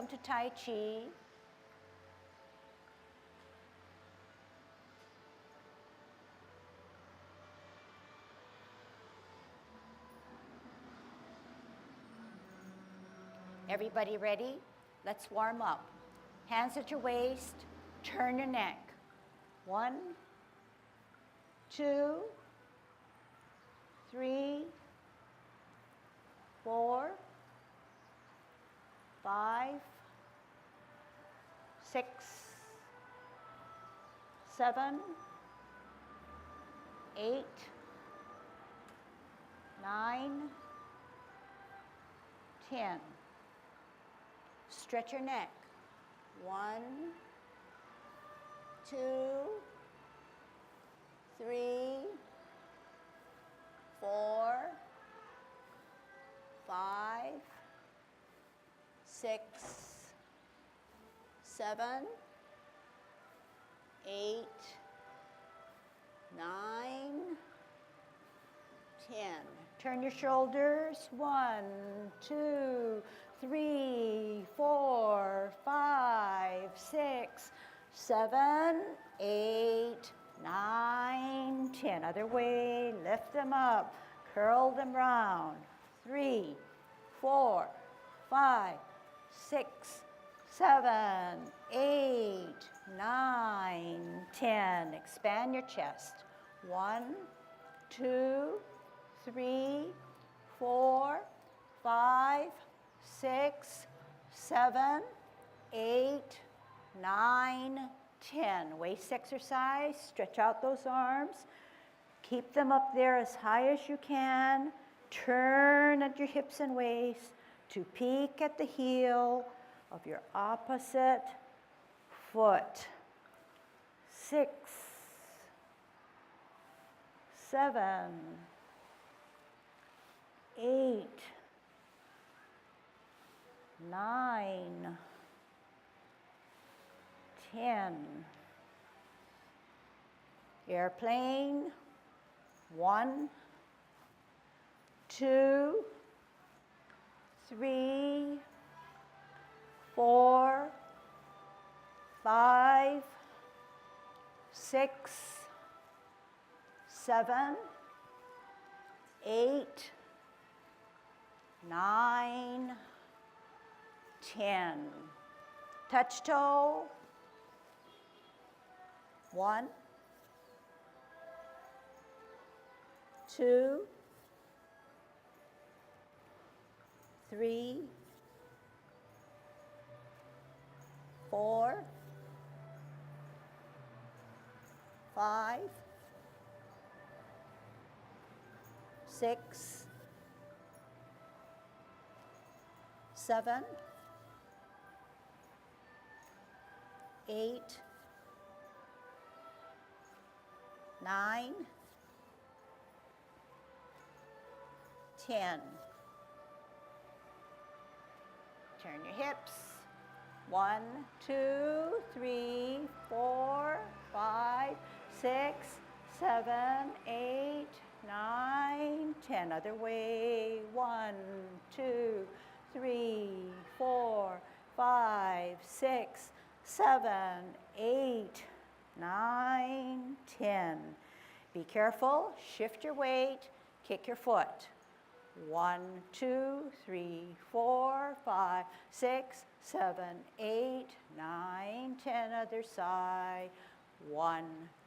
to Tai Chi. Everybody ready? Let's warm up. Hands at your waist, turn your neck. 1, 2, 3, 4, 5, 6, 7, 8, 9, 10. Stretch your neck. 1, 2, 3, 4, 5, 6, 7, 8, 9, 10. Turn your shoulders. 1, 2, 3, 4, 5, 6, 7, 8, 9, 10. Other way, lift them up, curl them round. 3, 4, 5, 6, 7, 8, 9, 10. Expand your chest. 1, 2, 3, 4, 5, 6, 7, 8, 9, 10. Waist exercise. Stretch out those arms. Keep them up there as high as you can. Turn at your hips and waist to peek at the heel of your opposite foot. 6, 7, 8, 9, 10. Airplane. 1, 2, 3, 4, 5, 6, 7, 8, 9, 10. Touch toe. 1, 2, 3, 4, 5, 6, 7, 8, 9, 10. Turn your hips. 1, 2, 3, 4, 5, 6, 7, 8, 9, 10. Other way. 1, 2, 3, 4, 5, 6, 7, 8, 9, 10. Be careful. Shift your weight. Kick your foot. 1, 2, 3, 4, 5, 6, 7, 8, 9, 10. Other side. 1,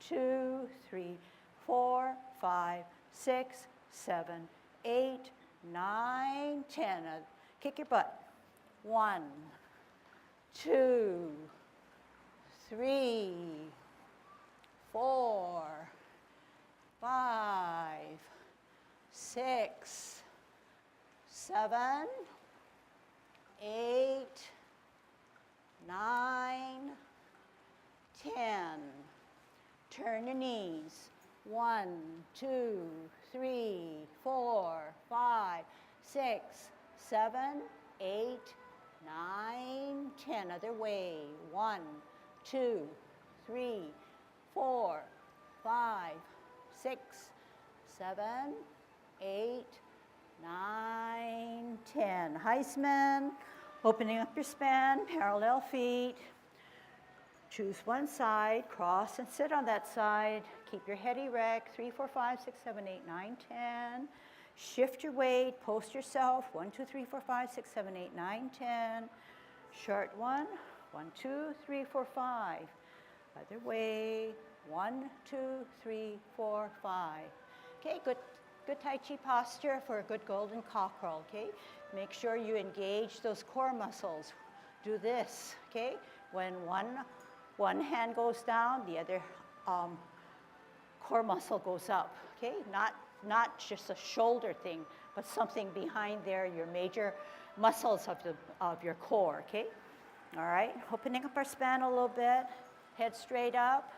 2, 3, 4, 5, 6, 7, 8, 9, 10. Kick your butt. 1, 2, 3, 4, 5, 6, 7, 8, 9, 10. Turn your knees. 1, 2, 3, 4, 5, 6, 7, 8, 9, 10. Other way. 1, 2, 3, 4, 5, 6, 7, 8, 9, 10. Heisman. Opening up your span, parallel feet. Choose one side, cross and sit on that side. Keep your head erect, 3, 4, 5, 6, 7, 8, 9, 10. Shift your weight, post yourself, 1, 2, 3, 4, 5, 6, 7, 8, 9, 10. Short one, 1, 2, 3, 4, 5. Other way, 1, 2, 3, 4, 5. Okay, good Tai Chi posture for a good golden cockerel, okay? Make sure you engage those core muscles. Do this, okay? When one hand goes down, the other core muscle goes up, okay? Not just a shoulder thing, but something behind there, your major muscles of your core, okay? All right, opening up our span a little bit, head straight up,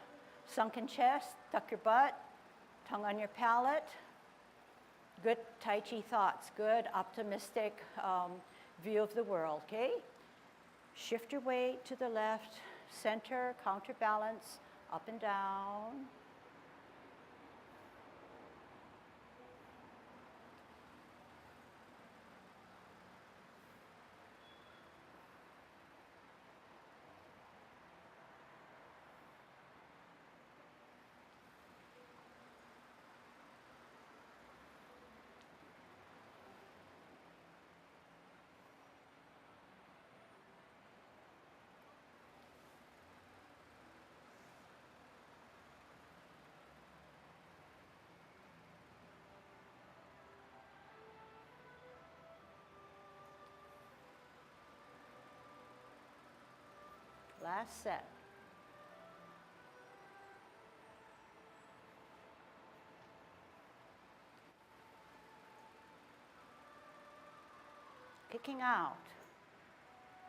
sunken chest, tuck your butt, tongue on your palate. Good Tai Chi thoughts, good optimistic view of the world, okay? Shift your weight to the left, center, counterbalance, up and down. Last set. Kicking out.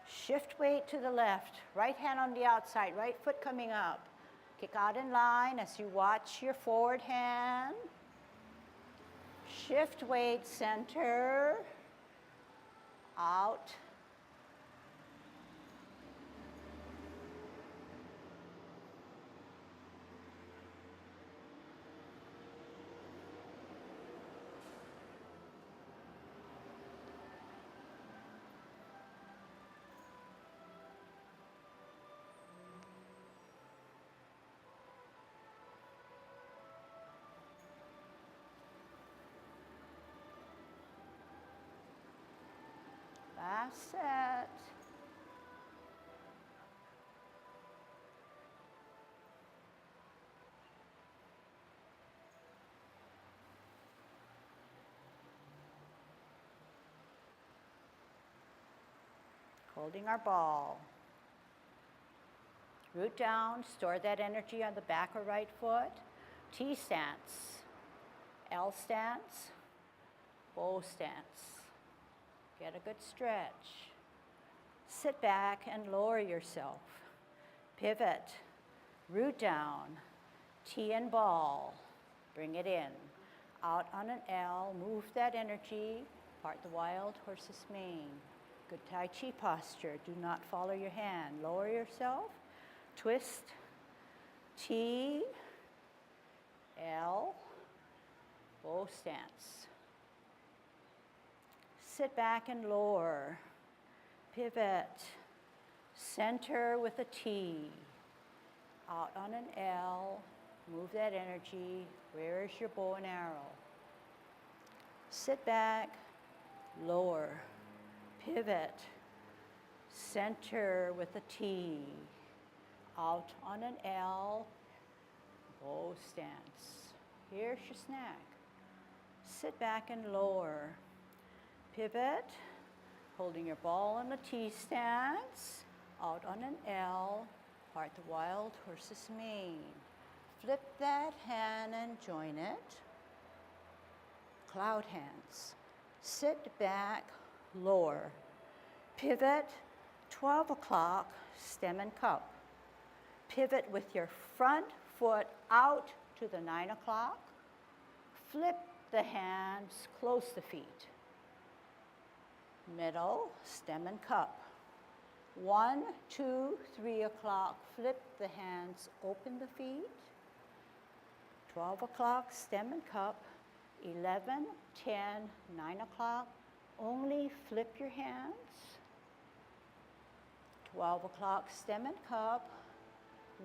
Shift weight to the left. Right hand on the outside, right foot coming up. Kick out in line as you watch your forward hand. Shift weight center. Out. Last set. Holding our ball. Root down, store that energy on the back or right foot. T stance, L stance, bow stance. Get a good stretch. Sit back and lower yourself. Pivot, root down, T and ball. Bring it in. Out on an L, move that energy. Part the wild horse's mane. Good Tai Chi posture. Do not follow your hand. Lower yourself. Twist. T. L. Bow stance. Sit back and lower. Pivot. Center with a T. Out on an L. Move that energy. Where is your bow and arrow? Sit back. Lower. Pivot. Center with a T. Out on an L. Bow stance. Here's your snack. Sit back and lower. Pivot, holding your ball on the T stance, out on an L, part the wild horse's mane. Flip that hand and join it. Cloud hands. Sit back, lower. Pivot, 12 o'clock, stem and cup. Pivot with your front foot out to the 9 o'clock. Flip the hands, close the feet. Middle, stem and cup. 1, 2, 3 o'clock, flip the hands, open the feet. 12 o'clock, stem and cup. 11, 10, 9 o'clock, only flip your hands. 12 o'clock, stem and cup.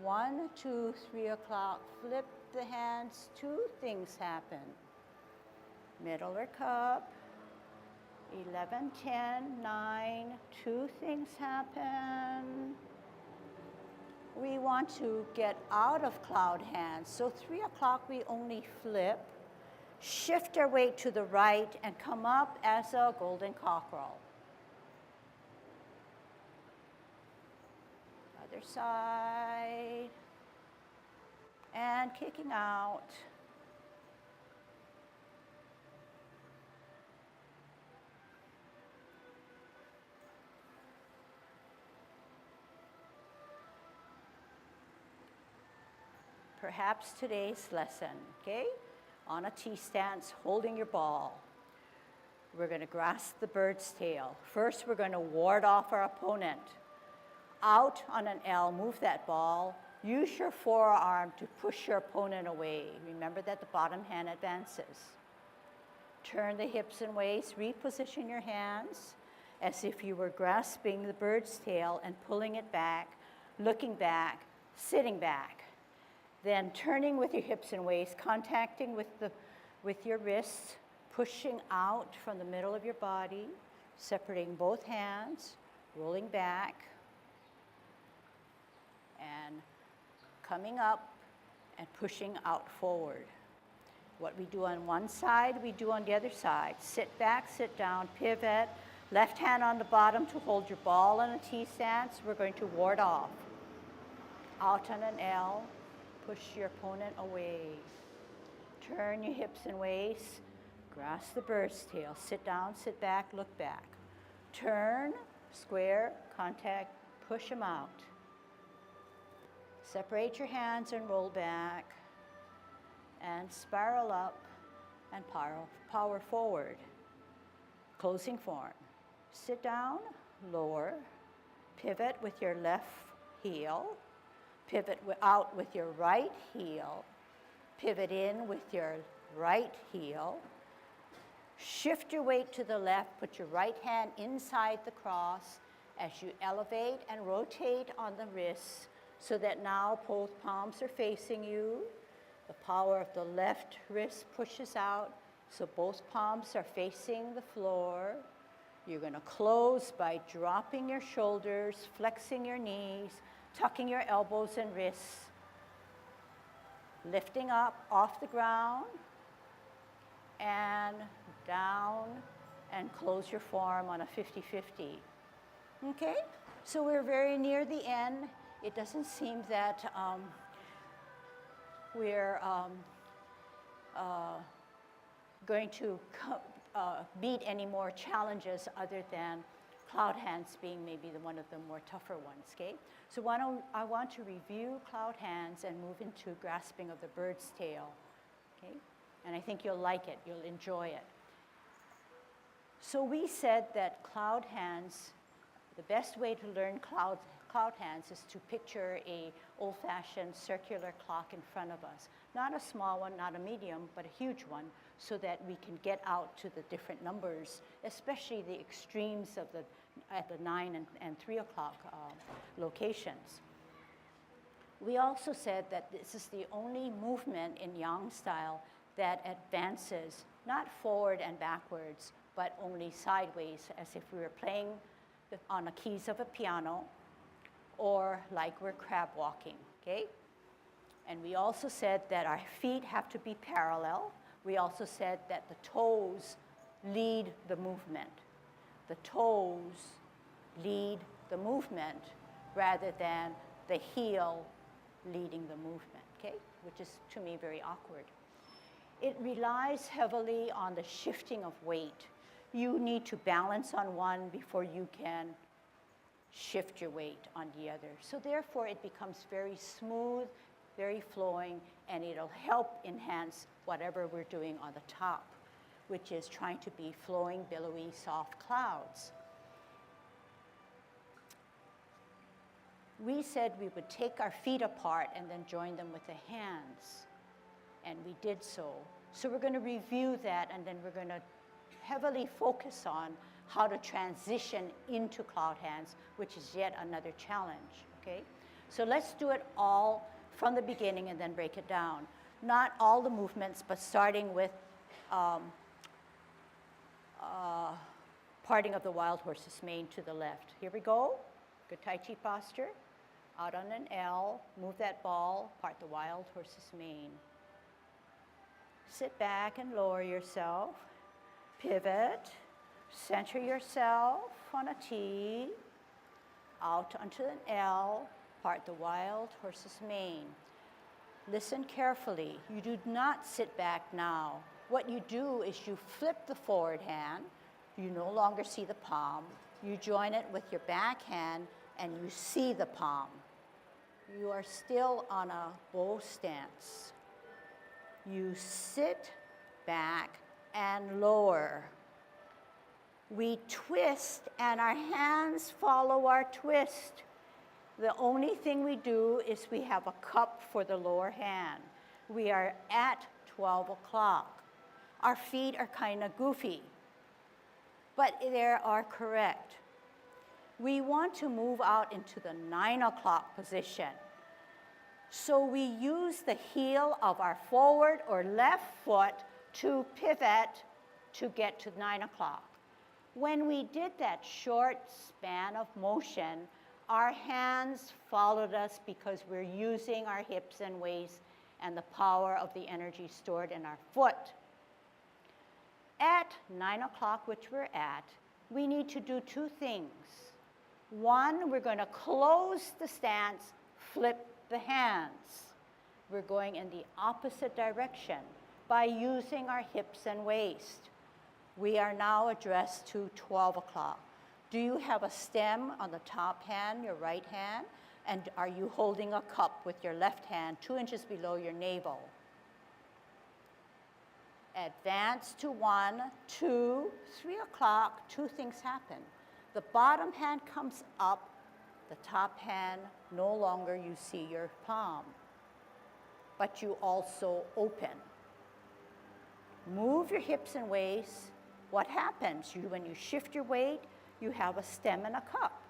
1, 2, 3 o'clock, flip the hands. 2 things happen. Middle or cup. 11, 10, 9, 2 things happen. We want to get out of cloud hands. So 3 o'clock, we only flip, shift our weight to the right, and come up as a golden cockerel. Other side. And kicking out. Perhaps today's lesson, okay? On a T-stance, holding your ball. We're going to grasp the bird's tail. First, we're going to ward off our opponent. Out on an L, move that ball. Use your forearm to push your opponent away. Remember that the bottom hand advances. Turn the hips and waist, reposition your hands as if you were grasping the bird's tail and pulling it back, looking back, sitting back. Then turning with your hips and waist, contacting with your wrists, pushing out from the middle of your body, separating both hands, rolling back, and coming up and pushing out forward. What we do on one side, we do on the other side. Sit back, sit down, pivot, left hand on the bottom to hold your ball in a T-stance. We're going to ward off. Out on an L. Push your opponent away. Turn your hips and waist. Grasp the bird's tail. Sit down, sit back, look back. Turn, square, contact, push them out. Separate your hands and roll back. And spiral up and power forward. Closing form. Sit down, lower. Pivot with your left heel. Pivot out with your right heel. Pivot in with your right heel. Shift your weight to the left. Put your right hand inside the cross as you elevate and rotate on the wrists so that now both palms are facing you. The power of the left wrist pushes out so both palms are facing the floor. You're going to close by dropping your shoulders, flexing your knees, tucking your elbows and wrists, lifting up off the ground, and down, and close your form on a 50-50. Okay? So we're very near the end. It doesn't seem that we're going to meet any more challenges other than cloud hands being maybe one of the more tougher ones, okay? So I want to review cloud hands and move into grasping of the bird's tail, okay? And I think you'll like it, you'll enjoy it. So we said that cloud hands, the best way to learn cloud hands is to picture a old-fashioned circular clock in front of us. Not a small one, not a medium, but a huge one, so that we can get out to the different numbers, especially the extremes of at the 9 and 3 o'clock locations. We also said that this is the only movement in yang style that advances not forward and backwards, but only sideways, as if we were playing on the keys of a piano, or like we're crab walking, okay? And we also said that our feet have to be parallel. We also said that the toes lead the movement. The toes lead the movement rather than the heel leading the movement, okay? Which is, to me, very awkward. It relies heavily on the shifting of weight. You need to balance on one before you can shift your weight on the other. So therefore, it becomes very smooth, very flowing, and it'll help enhance whatever we're doing on the top, which is trying to be flowing, billowy, soft clouds. We said we would take our feet apart and then join them with the hands, and we did so. So we're going to review that, and then we're going to heavily focus on how to transition into cloud hands, which is yet another challenge, okay? So let's do it all from the beginning and then break it down. Not all the movements, but starting with parting of the wild horse's mane to the left. Here we go. Good Tai Chi posture. Out on an L, move that ball, part the wild horse's mane. Sit back and lower yourself. Pivot. Center yourself on a T. Out onto an L, part the wild horse's mane. Listen carefully. You do not sit back now. What you do is you flip the forward hand. You no longer see the palm. You join it with your back hand and you see the palm. You are still on a bow stance. You sit back and lower. We twist and our hands follow our twist. The only thing we do is we have a cup for the lower hand. We are at 12 o'clock. Our feet are kind of goofy, but they are correct. We want to move out into the 9 o'clock position. So we use the heel of our forward or left foot to pivot to get to 9 o'clock. When we did that short span of motion, our hands followed us because we're using our hips and waist and the power of the energy stored in our foot. At 9 o'clock, which we're at, we need to do two things. One, we're going to close the stance, flip the hands. We're going in the opposite direction by using our hips and waist. We are now addressed to 12 o'clock. Do you have a stem on the top hand, your right hand? And are you holding a cup with your left hand 2 inches below your navel? Advance to 1, 2, 3 o'clock, two things happen. The bottom hand comes up, the top hand, no longer you see your palm, but you also open. Move your hips and waist. What happens? When you shift your weight, you have a stem and a cup.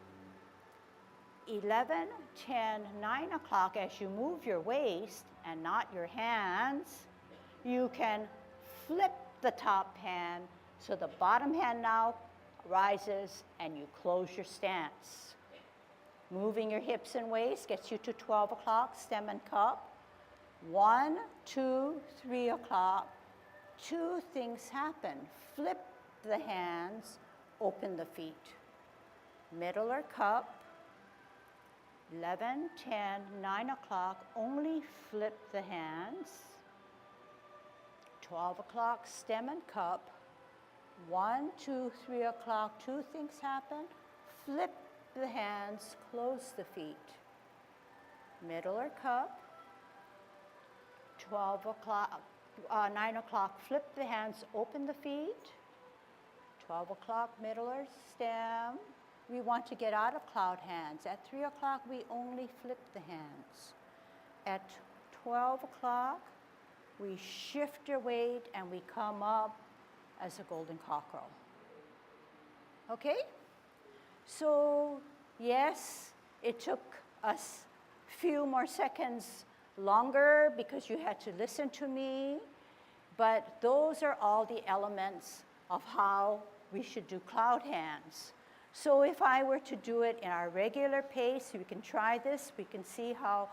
11, 10, 9 o'clock, as you move your waist and not your hands, you can flip the top hand so the bottom hand now rises and you close your stance. Moving your hips and waist gets you to 12 o'clock, stem and cup. 1, 2, 3 o'clock. Two things happen. Flip the hands, open the feet. Middle or cup. 11, 10, 9 o'clock, only flip the hands. 12 o'clock, stem and cup. 1, 2, 3 o'clock, two things happen. Flip the hands, close the feet. Middle or cup. 12 o'clock, 9 o'clock, flip the hands, open the feet. 12 o'clock, middle or stem. We want to get out of cloud hands. At 3 o'clock, we only flip the hands. At 12 o'clock, we shift your weight and we come up as a golden cockerel. Okay? So, yes, it took us a few more seconds longer because you had to listen to me, but those are all the elements of how we should do cloud hands. So if I were to do it in our regular pace, we can try this, we can see how,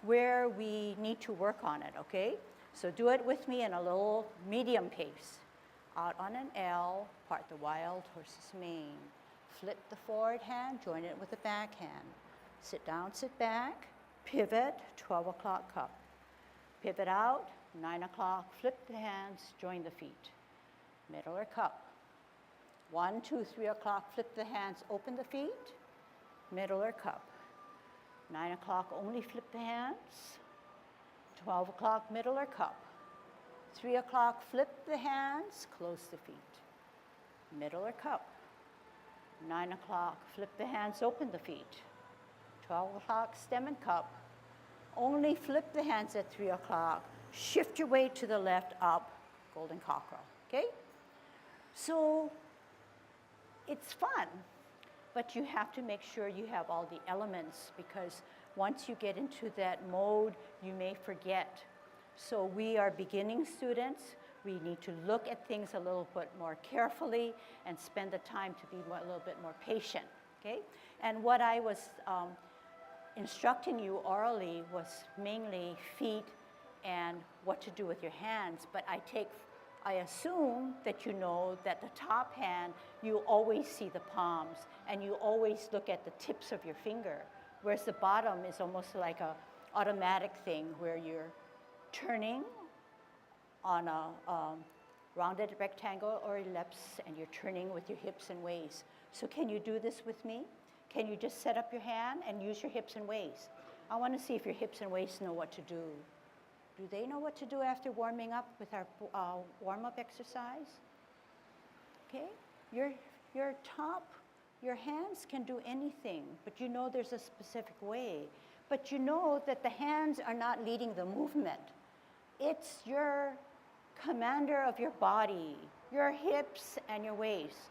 where we need to work on it, okay? So do it with me in a little medium pace. Out on an L, part the wild horse's mane. Flip the forward hand, join it with the back hand. Sit down, sit back, pivot, 12 o'clock cup. Pivot out, 9 o'clock, flip the hands, join the feet. Middle or cup. 1, 2, 3 o'clock, flip the hands, open the feet. Middle or cup. 9 o'clock, only flip the hands. 12 o'clock, middle or cup. 3 o'clock, flip the hands, close the feet. Middle or cup. 9 o'clock, flip the hands, open the feet. 12 o'clock, stem and cup. Only flip the hands at 3 o'clock. Shift your weight to the left, up, golden cockerel, okay? So It's fun, but you have to make sure you have all the elements, because once you get into that mode, you may forget. So we are beginning students. We need to look at things a little bit more carefully and spend the time to be a little bit more patient, okay? And what I was instructing you orally was mainly feet and what to do with your hands, but I assume that you know that the top hand, you always see the palms and you always look at the tips of your finger, whereas the bottom is almost like a automatic thing where you're turning on a rounded rectangle or ellipse and you're turning with your hips and waist. So can you do this with me? Can you just set up your hand and use your hips and waist? I want to see if your hips and waist know what to do. Do they know what to do after warming up with our warm-up exercise? Okay, your hands can do anything, but you know there's a specific way. But you know that the hands are not leading the movement. It's your commander of your body, your hips and your waist.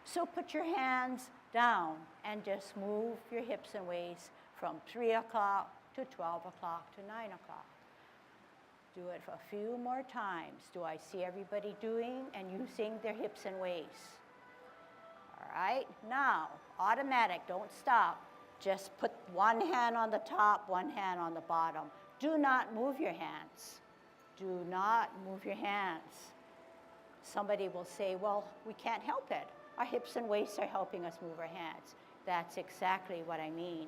So put your hands down and just move your hips and waist from 3 o'clock to 12 o'clock to 9 o'clock. Do it for a few more times. Do I see everybody doing and using their hips and waist? All right, now, automatic, don't stop. Just put one hand on the top, one hand on the bottom. Do not move your hands. Do not move your hands. Somebody will say, well, we can't help it. Our hips and waists are helping us move our hands. That's exactly what I mean.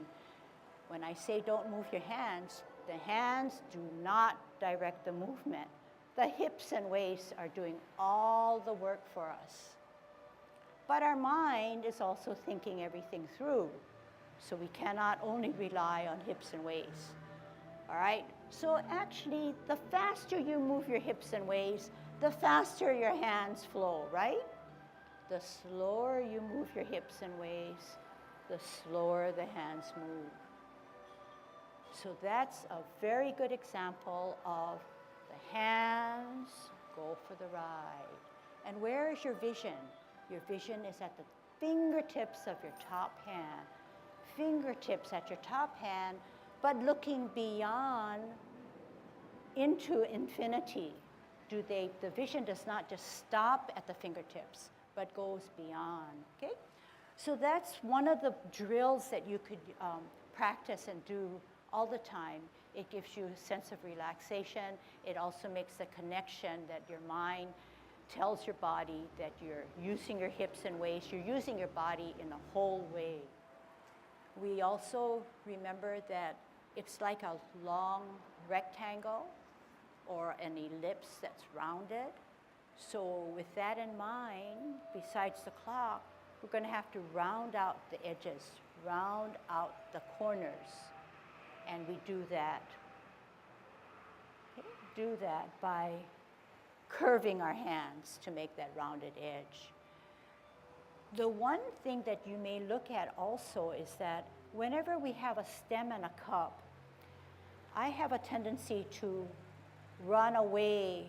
When I say don't move your hands, the hands do not direct the movement. The hips and waists are doing all the work for us. But our mind is also thinking everything through. So we cannot only rely on hips and waists. All right? So actually, the faster you move your hips and waists, the faster your hands flow, right? The slower you move your hips and waists, the slower the hands move. So that's a very good example of the hands go for the ride. And where is your vision? Your vision is at the fingertips of your top hand. Fingertips at your top hand, but looking beyond into infinity. The vision does not just stop at the fingertips, but goes beyond, okay? So that's one of the drills that you could practice and do all the time. It gives you a sense of relaxation. It also makes the connection that your mind tells your body that you're using your hips and waists. You're using your body in a whole way. We also remember that it's like a long rectangle or an ellipse that's rounded. So with that in mind, besides the clock, we're going to have to round out the edges, round out the corners. And we do that. Okay? Do that by curving our hands to make that rounded edge. The one thing that you may look at also is that whenever we have a stem and a cup, I have a tendency to run away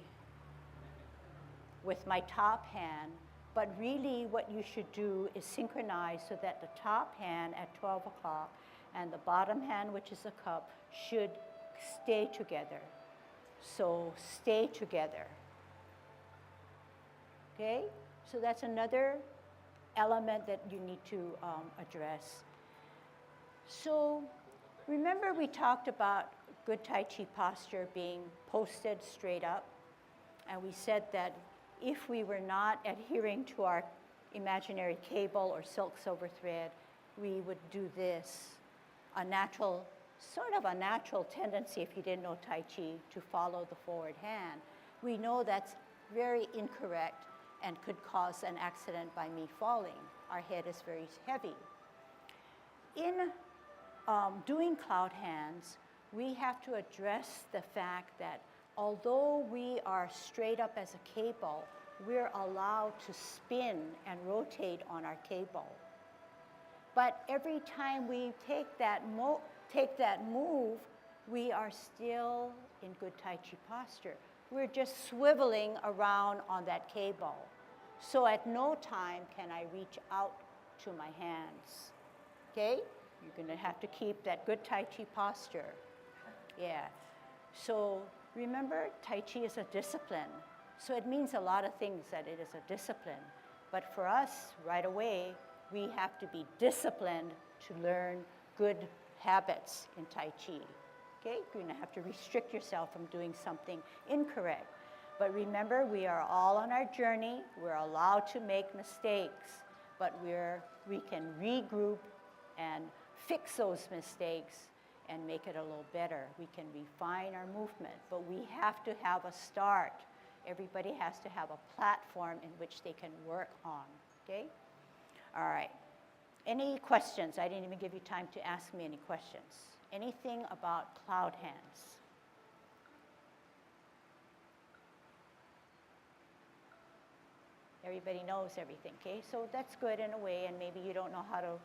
with my top hand, but really what you should do is synchronize so that the top hand at 12 o'clock and the bottom hand, which is a cup, should stay together. So stay together. Okay? So that's another element that you need to address. So remember we talked about good Tai Chi posture being posted straight up, and we said that if we were not adhering to our imaginary cable or silk silver thread, we would do this, sort of a natural tendency, if you didn't know Tai Chi, to follow the forward hand. We know that's very incorrect and could cause an accident by me falling. Our head is very heavy. In doing cloud hands, we have to address the fact that although we are straight up as a cable, we're allowed to spin and rotate on our cable. But every time we take that move, we are still in good Tai Chi posture. We're just swiveling around on that cable. So at no time can I reach out to my hands. Okay? You're going to have to keep that good Tai Chi posture. Yeah. So remember, Tai Chi is a discipline. So it means a lot of things that it is a discipline. But for us, right away, we have to be disciplined to learn good habits in Tai Chi. Okay? You're going to have to restrict yourself from doing something incorrect. But remember, we are all on our journey. We're allowed to make mistakes, but we can regroup and fix those mistakes and make it a little better. We can refine our movement, but we have to have a start. Everybody has to have a platform in which they can work on, okay? All right. Any questions? I didn't even give you time to ask me any questions. Anything about cloud hands? Everybody knows everything, okay? So that's good in a way, and maybe you don't know how to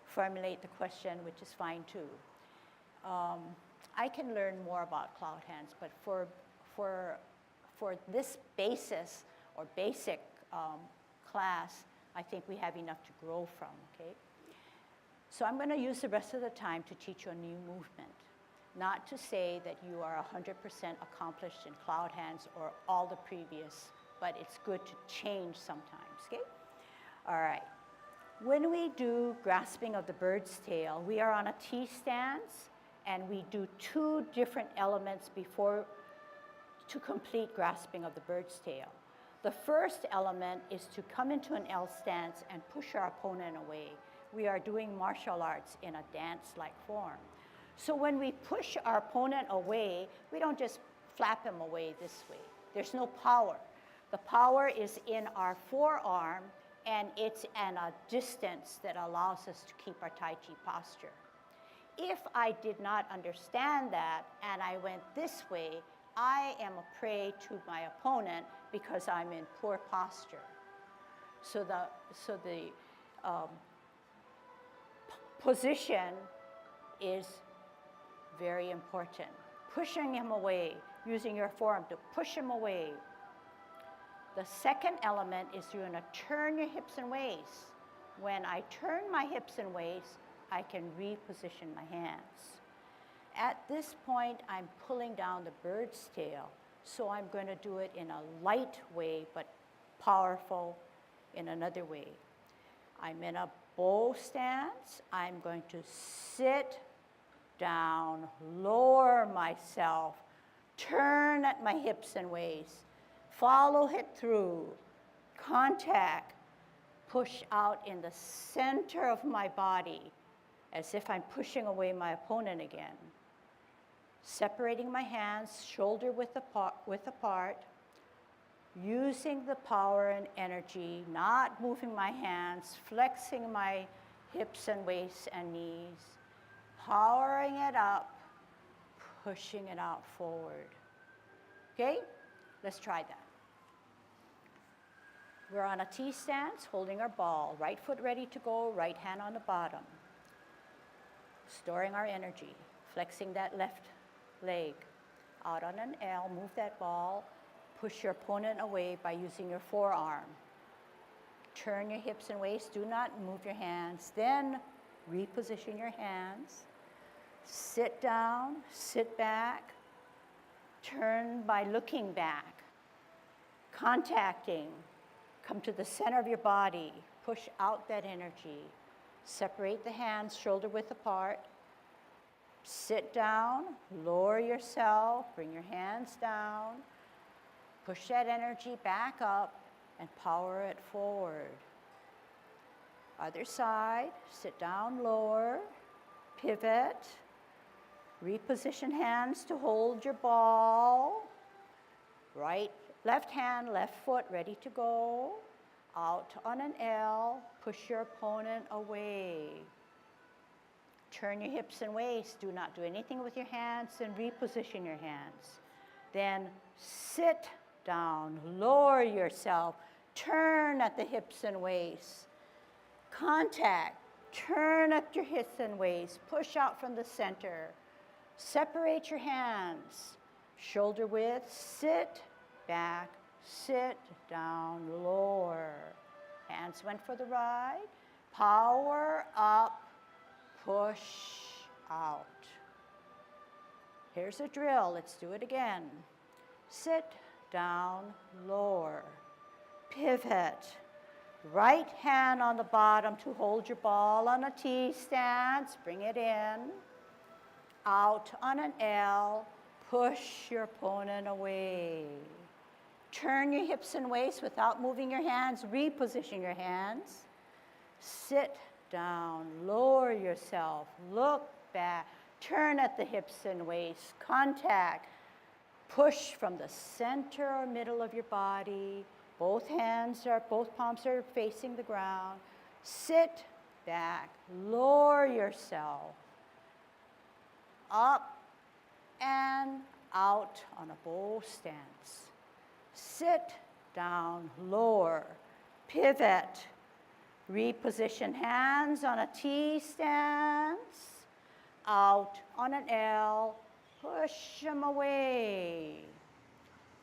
formulate the question, which is fine too. I can learn more about cloud hands, but for this basis or basic class, I think we have enough to grow from, okay? So I'm going to use the rest of the time to teach you a new movement. Not to say that you are 100% accomplished in cloud hands or all the previous, but it's good to change sometimes, okay? All right. When we do grasping of the bird's tail, we are on a T stance, and we do 2 different elements before to complete grasping of the bird's tail. The first element is to come into an L stance and push our opponent away. We are doing martial arts in a dance-like form. So when we push our opponent away, we don't just flap him away this way. There's no power. The power is in our forearm, and it's in a distance that allows us to keep our Tai Chi posture. If I did not understand that and I went this way, I am a prey to my opponent because I'm in poor posture. So the position is very important. Pushing him away, using your forearm to push him away. The second element is you're going to turn your hips and waist. When I turn my hips and waist, I can reposition my hands. At this point, I'm pulling down the bird's tail, so I'm going to do it in a light way, but powerful in another way. I'm in a bow stance. I'm going to sit down, lower myself, turn at my hips and waist, follow it through, contact, push out in the center of my body as if I'm pushing away my opponent again. Separating my hands, shoulder width apart, using the power and energy, not moving my hands, flexing my hips and waists and knees, powering it up, pushing it out forward. Okay? Let's try that. We're on a T stance, holding our ball, right foot ready to go, right hand on the bottom. Storing our energy, flexing that left leg. Out on an L, move that ball, push your opponent away by using your forearm. Turn your hips and waist, do not move your hands. Then reposition your hands. Sit down, sit back, turn by looking back, contacting, come to the center of your body, push out that energy. Separate the hands, shoulder width apart. Sit down, lower yourself, bring your hands down, push that energy back up and power it forward. Other side, sit down, lower, pivot, reposition hands to hold your ball. Right, left hand, left foot ready to go. Out on an L, push your opponent away. Turn your hips and waist. Do not do anything with your hands and reposition your hands. Then sit down, lower yourself, turn at the hips and waist. Contact, turn at your hips and waist, push out from the center. Separate your hands, shoulder width, sit back, sit down, lower. Hands went for the ride. Power up, push out. Here's a drill. Let's do it again. Sit down, lower. Pivot. Right hand on the bottom to hold your ball on a T stance. Bring it in. Out on an L. Push your opponent away. Turn your hips and waist without moving your hands. Reposition your hands. Sit down. Lower yourself. Look back. Turn at the hips and waist. Contact. Push from the center or middle of your body. Both palms are facing the ground. Sit back. Lower yourself. Up and out on a bow stance. Sit down, lower, pivot. Reposition hands on a T stance. Out on an L, push them away.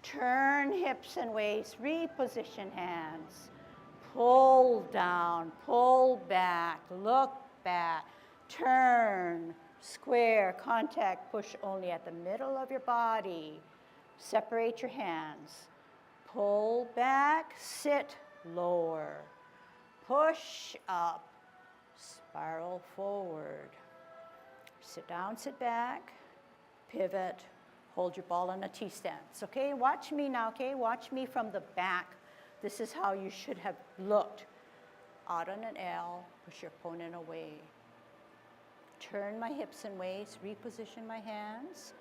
Turn hips and waist, reposition hands. Pull down, pull back, look back. Turn, square, contact, push only at the middle of your body. Separate your hands. Pull back, sit, lower. Push up, spiral forward. Sit down, sit back, pivot, hold your ball in a T stance. Okay, watch me now, okay? Watch me from the back. This is how you should have looked. Out on an L, push your opponent away. Turn my hips and waist, reposition my hands.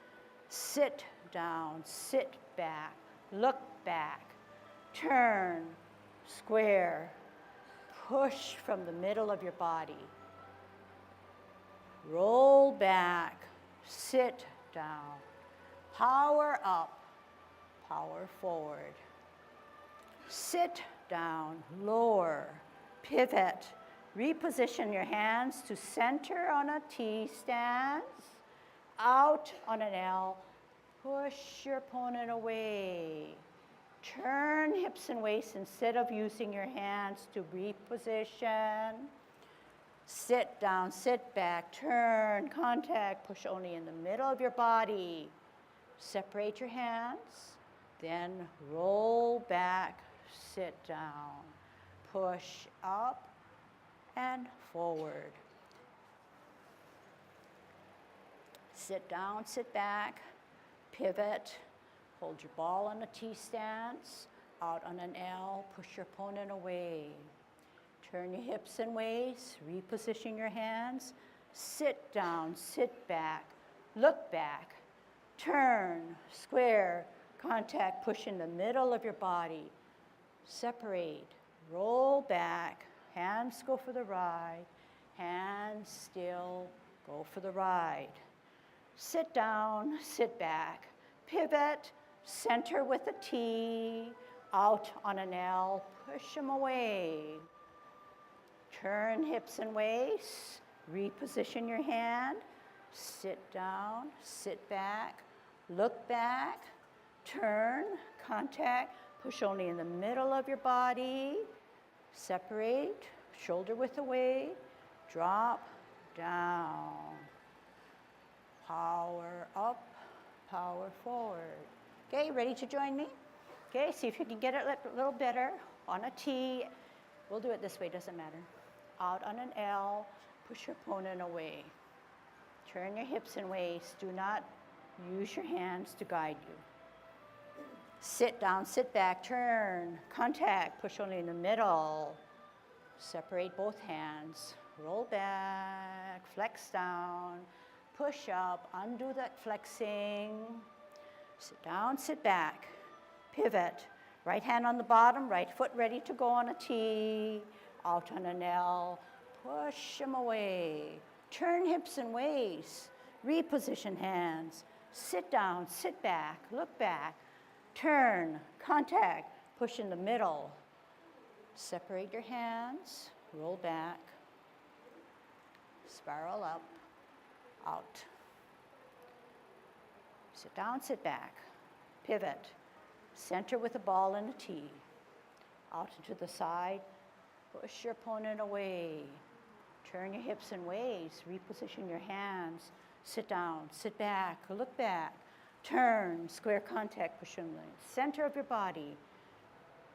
Sit down, sit back, look back. Turn, square, push from the middle of your body. Roll back, sit down. Power up, power forward. Sit down, lower, pivot. Reposition your hands to center on a T stance. Out on an L, push your opponent away. Turn hips and waist instead of using your hands to reposition. Sit down, sit back, turn, contact, push only in the middle of your body. Separate your hands, then roll back, sit down, push up and forward. Sit down, sit back, pivot, hold your ball on a T stance, out on an L, push your opponent away. Turn your hips and waist, reposition your hands, sit down, sit back, look back, turn, square, contact, push in the middle of your body. Separate, roll back, hands go for the ride, hands still go for the ride. Sit down, sit back, pivot, center with a T, out on an L, push them away. Turn hips and waist, reposition your hand, sit down, sit back, look back, turn, contact, push only in the middle of your body, separate, shoulder width away, drop, down, power up, power forward. Okay, ready to join me? Okay, see if you can get it a little better. On a T, we'll do it this way, doesn't matter. Out on an L, push your opponent away. Turn your hips and waist. Do not use your hands to guide you. Sit down, sit back, turn, contact, push only in the middle. Separate both hands. Roll back, flex down, push up, undo that flexing. Sit down, sit back, pivot. Right hand on the bottom, right foot ready to go on a T. Out on an L, push them away. Turn hips and waist, reposition hands. Sit down, sit back, look back. Turn, contact, push in the middle. Separate your hands, roll back, spiral up, out. Sit down, sit back, pivot. Center with the ball and a T. Out and to the side. Push your opponent away. Turn your hips and waist. Reposition your hands. Sit down, sit back, look back. Turn, square contact, push them in. Center of your body.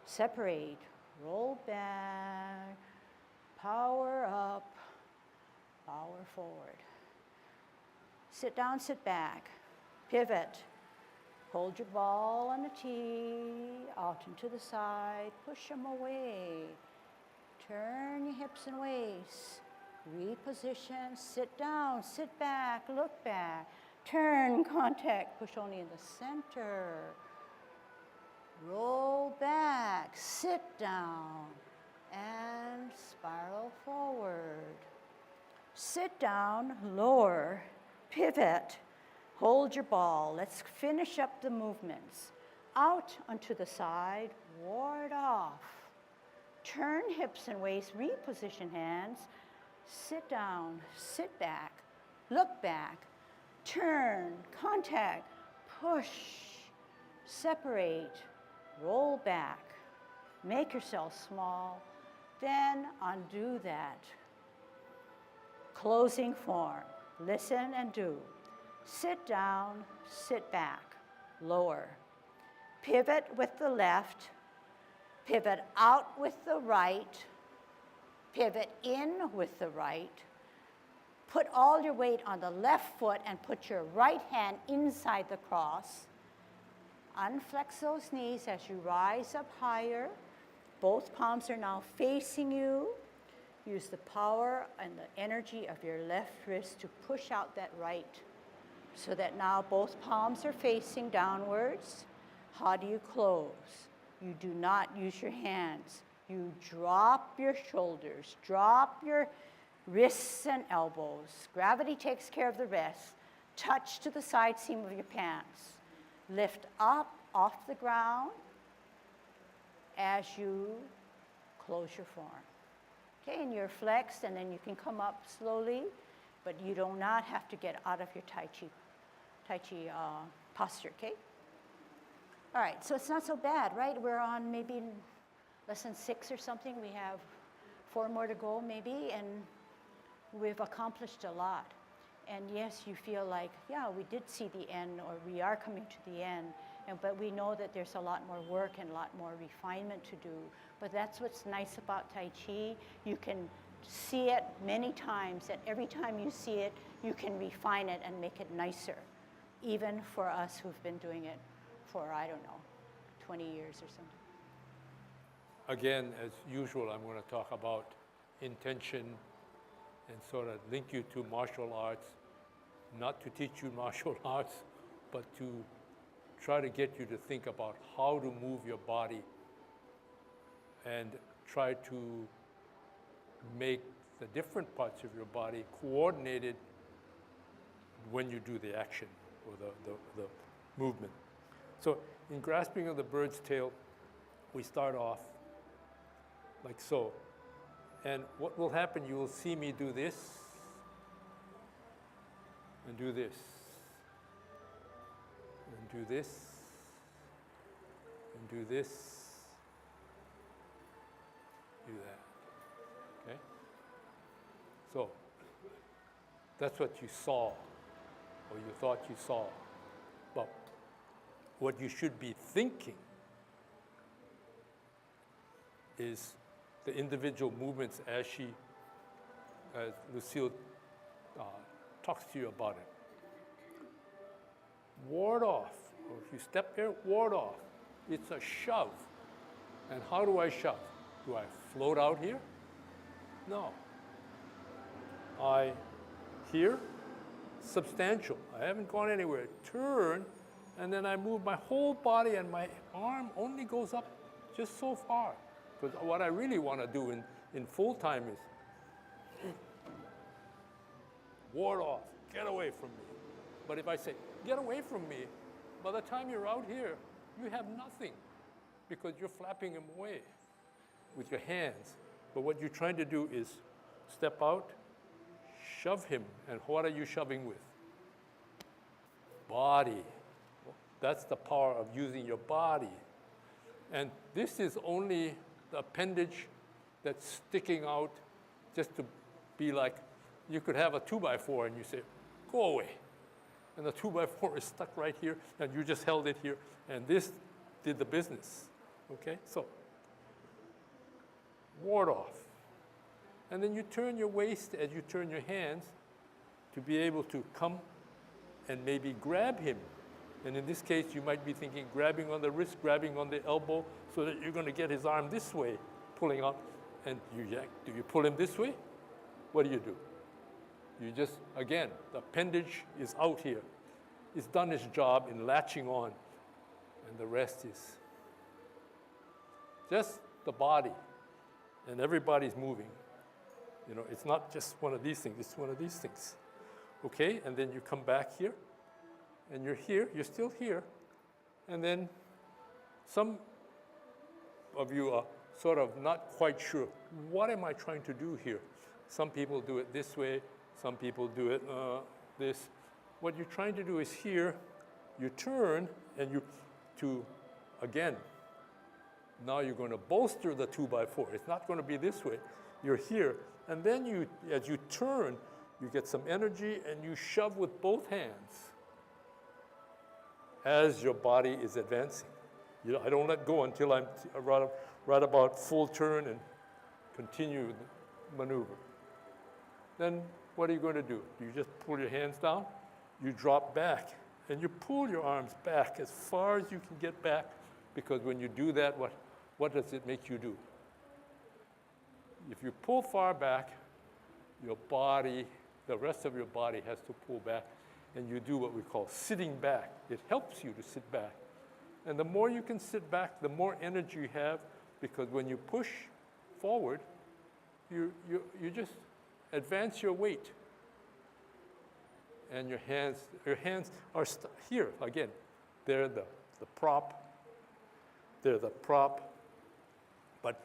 Separate, roll back, power up, power forward. Sit down, sit back, pivot. Hold your ball on the tee, out and to the side, push them away. Turn your hips and waist. Reposition, sit down, sit back, look back. Turn, contact, push only in the center. Roll back, sit down, and spiral forward. Sit down, lower, pivot, hold your ball. Let's finish up the movements. Out onto the side, ward off. Turn hips and waist, reposition hands. Sit down, sit back, look back. Turn, contact, push, separate, roll back. Make yourself small, then undo that. Closing form, listen and do. Sit down, sit back, lower. Pivot with the left, pivot out with the right, pivot in with the right. Put all your weight on the left foot and put your right hand inside the cross. Unflex those knees as you rise up higher. Both palms are now facing you. Use the power and the energy of your left wrist to push out that right so that now both palms are facing downwards. How do you close? You do not use your hands. You drop your shoulders, drop your wrists and elbows. Gravity takes care of the rest. Touch to the side seam of your pants. Lift up off the ground as you close your form. Okay, and you're flexed, and then you can come up slowly, but you do not have to get out of your Tai Chi posture, okay? All right, so it's not so bad, right? We're on maybe lesson 6 or something. We have 4 more to go maybe, and we've accomplished a lot. And yes, you feel like, yeah, we did see the end, or we are coming to the end, but we know that there's a lot more work and a lot more refinement to do. But that's what's nice about Tai Chi. You can see it many times, and every time you see it, you can refine it and make it nicer, even for us who've been doing it for, I don't know, 20 years or something. Again, as usual, I'm going to talk about intention and sort of link you to martial arts, not to teach you martial arts, but to try to get you to think about how to move your body and try to make the different parts of your body coordinated when you do the action or the movement. So in grasping of the bird's tail, we start off like so. And what will happen, you will see me do this and do this and do this and do this, do that, okay? So that's what you saw, or you thought you saw. But what you should be thinking is the individual movements as Lucille talks to you about it. Ward off, or if you step there, ward off. It's a shove. And how do I shove? Do I float out here? No. Here, substantial. I haven't gone anywhere. Turn, and then I move my whole body, and my arm only goes up just so far. Because what I really want to do in full time is ward off, get away from me. But if I say, get away from me, by the time you're out here, you have nothing because you're flapping him away with your hands. But what you're trying to do is step out, shove him. And what are you shoving with? Body. That's the power of using your body. And this is only the appendage that's sticking out just to be like, you could have a 2x4 and you say, go away. And the 2x4 is stuck right here, and you just held it here, and this did the business, okay? So, ward off. And then you turn your waist as you turn your hands to be able to come and maybe grab him. And in this case, you might be thinking grabbing on the wrist, grabbing on the elbow, so that you're going to get his arm this way, pulling out. And do you pull him this way? What do? You just, again, the appendage is out here. It's done its job in latching on, and the rest is just the body, and everybody's moving. You know, it's not just one of these things, it's one of these things. Okay, and then you come back here, and you're here, you're still here, and then some of you are sort of not quite sure, what am I trying to do here? Some people do it this way, some people do it this. What you're trying to do is here, you turn, and again, now you're going to bolster the 2x4. It's not going to be this way. You're here, and then as you turn, you get some energy, and you shove with both hands as your body is advancing. I don't let go until I'm right about full turn and continue the maneuver. Then what are you going to do? Do you just pull your hands down? You drop back, and you pull your arms back as far as you can get back, because when you do that, what does it make you do? If you pull far back, your body, the rest of your body has to pull back, and you do what we call sitting back. It helps you to sit back. And the more you can sit back, the more energy you have, because when you push forward, you just advance your weight. And your hands are here again. They're the prop. They're the prop, but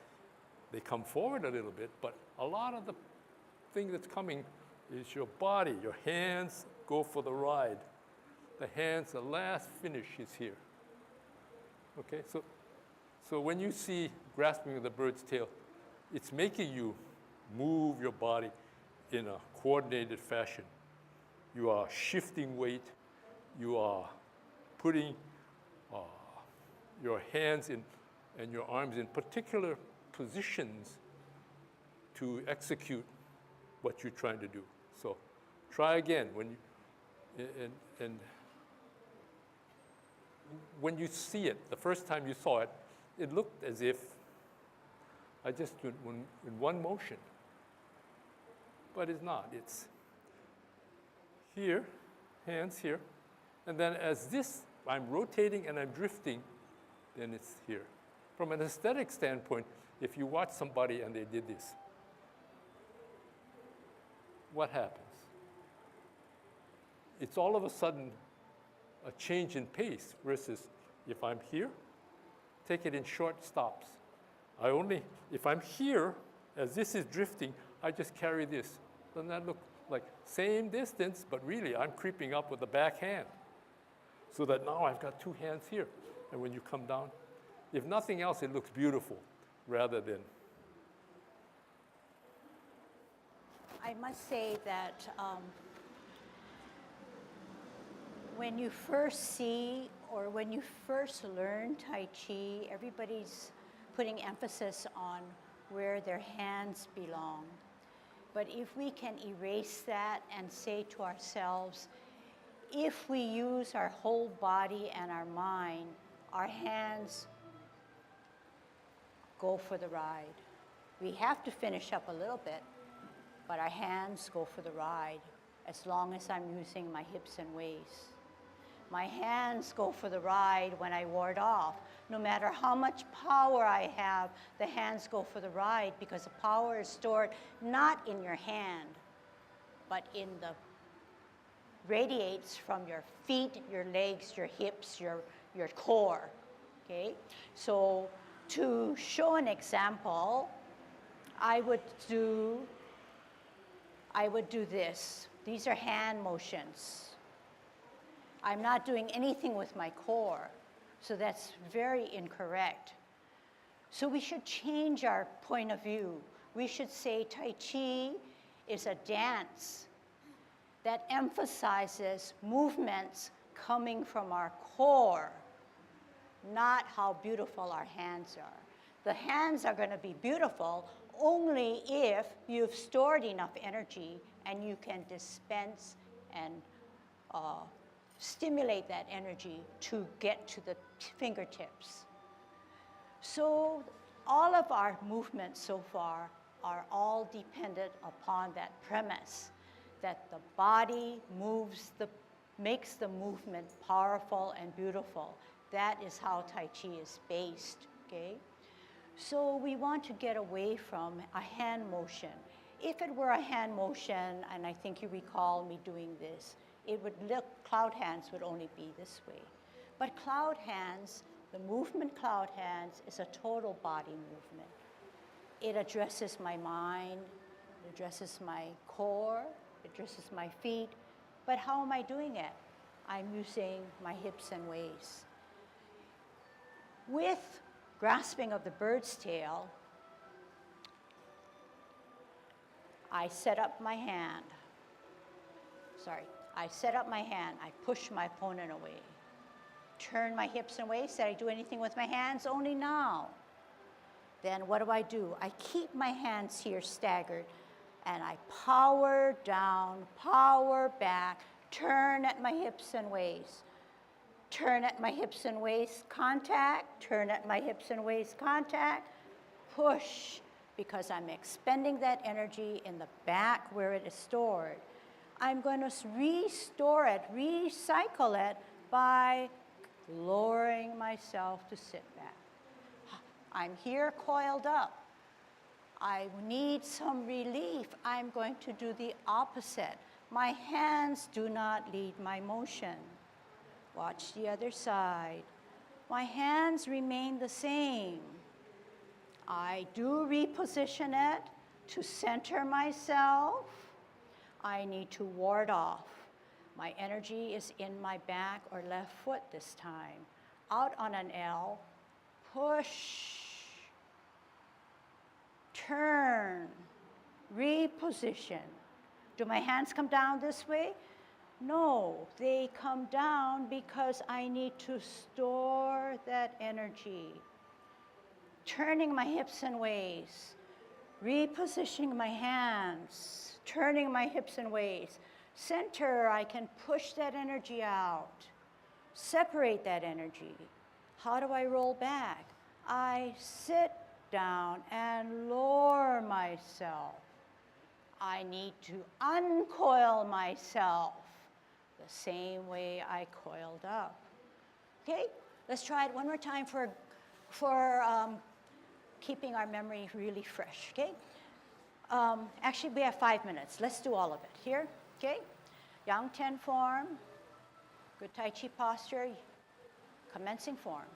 they come forward a little bit. But a lot of the thing that's coming is your body. Your hands go for the ride. The hands, the last finish is here. Okay, so when you see grasping of the bird's tail, it's making you move your body in a coordinated fashion. You are shifting weight. You are putting your hands and your arms in particular positions to execute what you're trying to do. So try again. When you see it, the first time you saw it, it looked as if I just did in one motion. But it's not. It's here, hands here, and then as this, I'm rotating and I'm drifting, then it's here. From an aesthetic standpoint, if you watch somebody and they did this, what happens? It's all of a sudden a change in pace versus if I'm here, take it in short stops. If I'm here, as this is drifting, I just carry this. Doesn't that look like same distance, but really I'm creeping up with the back hand. So that now I've got two hands here. And when you come down, if nothing else, it looks beautiful rather than. I must say that when you first see or when you first learn Tai Chi, everybody's putting emphasis on where their hands belong. But if we can erase that and say to ourselves, if we use our whole body and our mind, our hands go for the ride. We have to finish up a little bit, but our hands go for the ride as long as I'm using my hips and waist. My hands go for the ride when I ward off. No matter how much power I have, the hands go for the ride because the power is stored not in your hand, but in the radiates from your feet, your legs, your hips, your core, okay? So to show an example, I would do this. These are hand motions. I'm not doing anything with my core, so that's very incorrect. So we should change our point of view. We should say Tai Chi is a dance that emphasizes movements coming from our core, not how beautiful our hands are. The hands are going to be beautiful only if you've stored enough energy and you can dispense and stimulate that energy to get to the fingertips. So all of our movements so far are all dependent upon that premise that the body makes the movement powerful and beautiful. That is how Tai Chi is based, okay? So we want to get away from a hand motion. If it were a hand motion, and I think you recall me doing this, it would look, cloud hands would only be this way. But cloud hands, the movement cloud hands is a total body movement. It addresses my mind, it addresses my core, it addresses my feet. But how am I doing it? I'm using my hips and waist. With grasping of the bird's tail, I set up my hand. I set up my hand. I push my opponent away. Turn my hips and waist. Did I do anything with my hands? Only now. Then what do? I keep my hands here staggered, and I power down, power back, turn at my hips and waist. Turn at my hips and waist, contact, turn at my hips and waist, contact, push, because I'm expending that energy in the back where it is stored. I'm going to restore it, recycle it by lowering myself to sit back. I'm here coiled up. I need some relief. I'm going to do the opposite. My hands do not lead my motion. Watch the other side. My hands remain the same. I do reposition it to center myself. I need to ward off. My energy is in my back or left foot this time. Out on an L, push, turn, reposition. Do my hands come down this way? No, they come down because I need to store that energy. Turning my hips and waist, repositioning my hands, turning my hips and waist. Center, I can push that energy out, separate that energy. How do I roll back? I sit down and lower myself. I need to uncoil myself the same way I coiled up. Okay, let's try it one more time for keeping our memory really fresh, okay? Actually, we have 5 minutes. Let's do all of it here, okay? Yang Ten form, good Tai Chi posture, commencing form.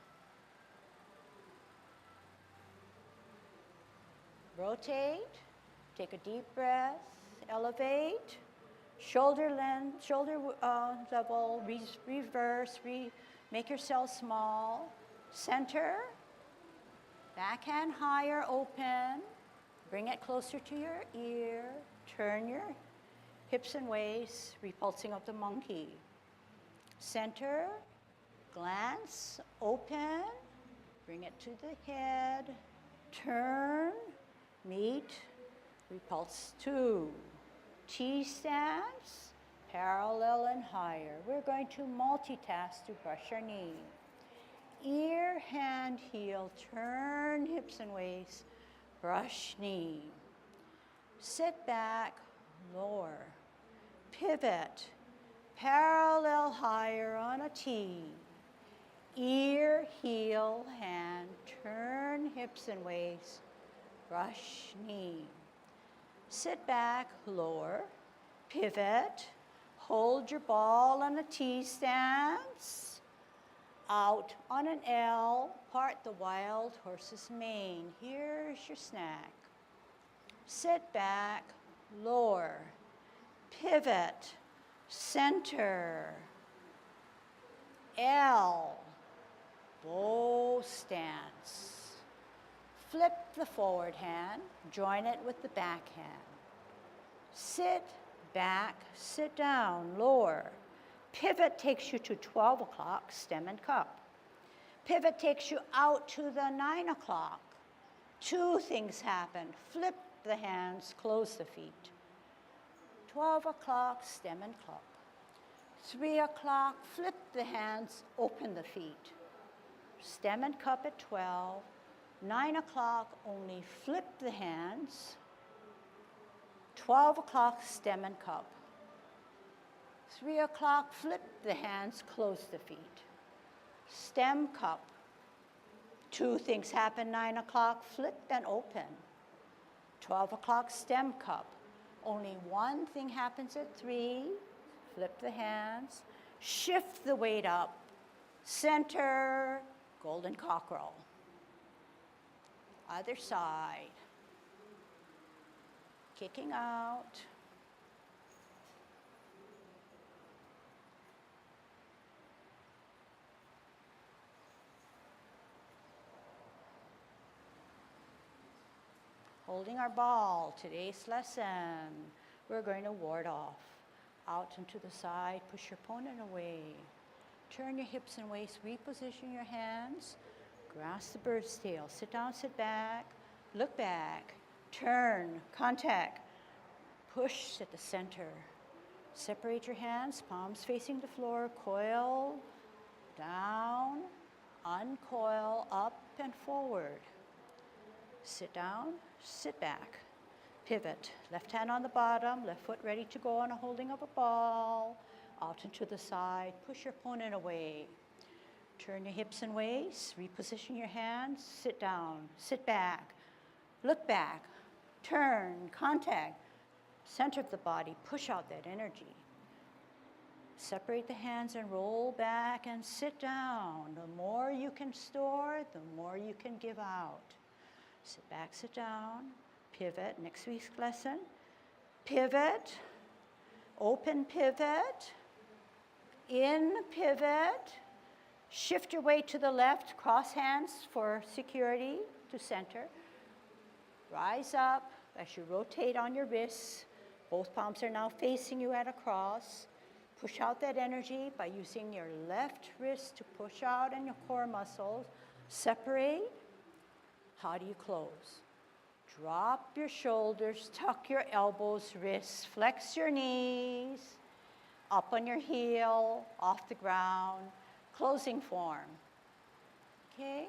Rotate, take a deep breath, elevate, shoulder length, shoulder level, reverse, make yourself small, center, backhand higher, open, bring it closer to your ear, turn your hips and waist, repulsing of the monkey. Center, glance, open, bring it to the head, turn, meet, repulse 2. T-stance, parallel and higher. We're going to multitask to brush our knee. Ear, hand, heel, turn hips and waist, brush knee. Sit back, lower. Pivot, parallel higher on a T. Ear, heel, hand, turn hips and waist, brush knee. Sit back, lower, pivot, hold your ball on a T stance, out on an L, part the wild horse's mane. Here's your snack. Sit back, lower, pivot, center, L, bow stance. Flip the forward hand, join it with the back hand. Sit back, sit down, lower. Pivot takes you to 12 o'clock, stem and cup. Pivot takes you out to the 9 o'clock. Two things happen. Flip the hands, close the feet. 12 o'clock, stem and cup. 3 o'clock, flip the hands, open the feet. Stem and cup at 12. 9 o'clock, only flip the hands. 12 o'clock, stem and cup. 3 o'clock, flip the hands, close the feet. Stem, cup. Two things happen, 9 o'clock, flip and open. 12 o'clock, stem, cup. Only one thing happens at 3, flip the hands, shift the weight up, center, golden cockerel. Other side. Kicking out. Holding our ball, today's lesson, we're going to ward off. Out and to the side, push your opponent away. Turn your hips and waist, reposition your hands. Grasp the bird's tail, sit down, sit back, look back, turn, contact, push at the center. Separate your hands, palms facing the floor, coil, down, uncoil, up and forward. Sit down, sit back, pivot. Left hand on the bottom, left foot ready to go on a holding of a ball. Out and to the side, push your opponent away. Turn your hips and waist, reposition your hands, sit down, sit back, look back, turn, contact, center of the body, push out that energy. Separate the hands and roll back and sit down. The more you can store, the more you can give out. Sit back, sit down, pivot, next week's lesson. Pivot, open pivot, in pivot, shift your weight to the left, cross hands for security to center. Rise up as you rotate on your wrists. Both palms are now facing you at a cross. Push out that energy by using your left wrist to push out in your core muscles. Separate. How do you close? Drop your shoulders, tuck your elbows, wrists, flex your knees, up on your heel, off the ground. Closing form, okay?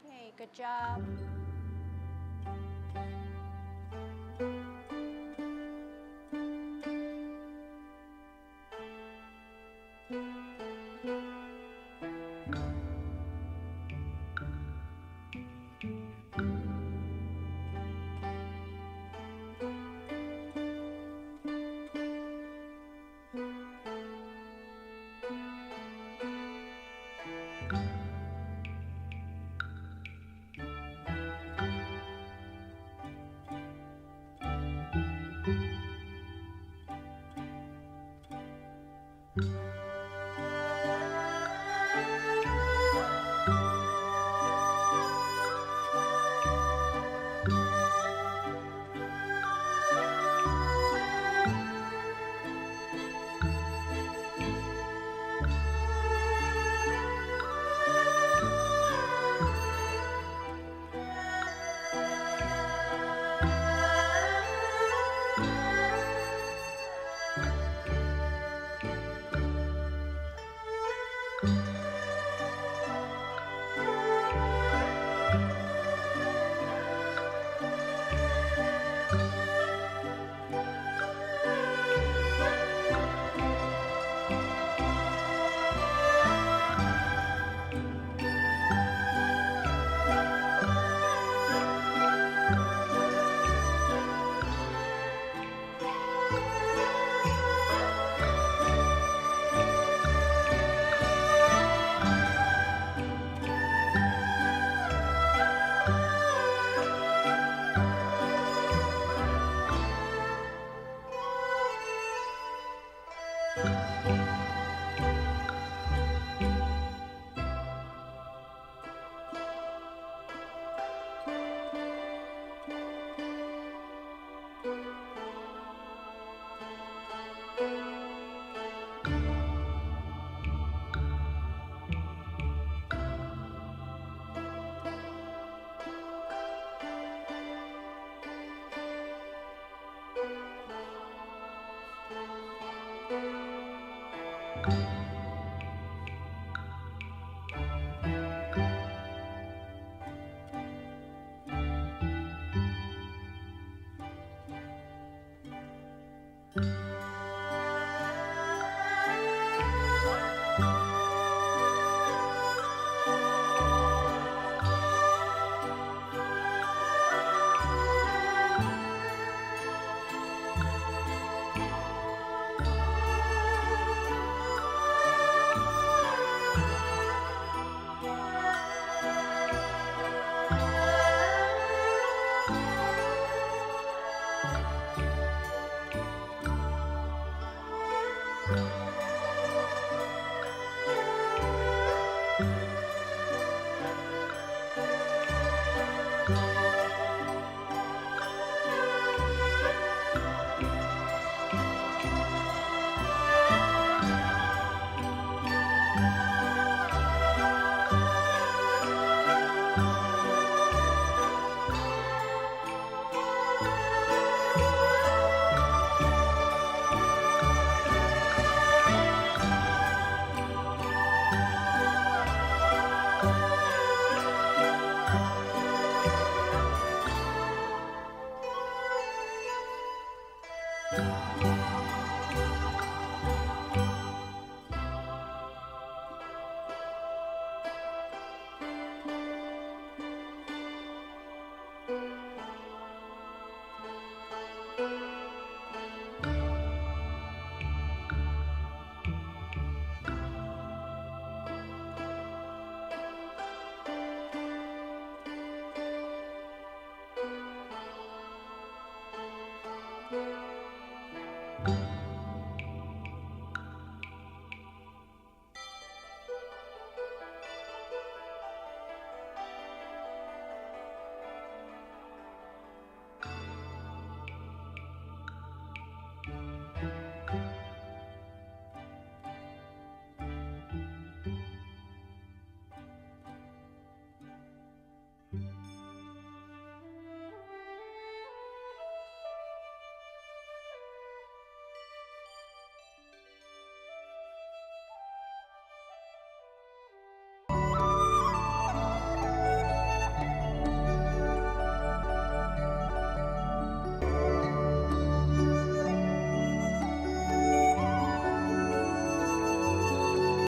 Okay, good job.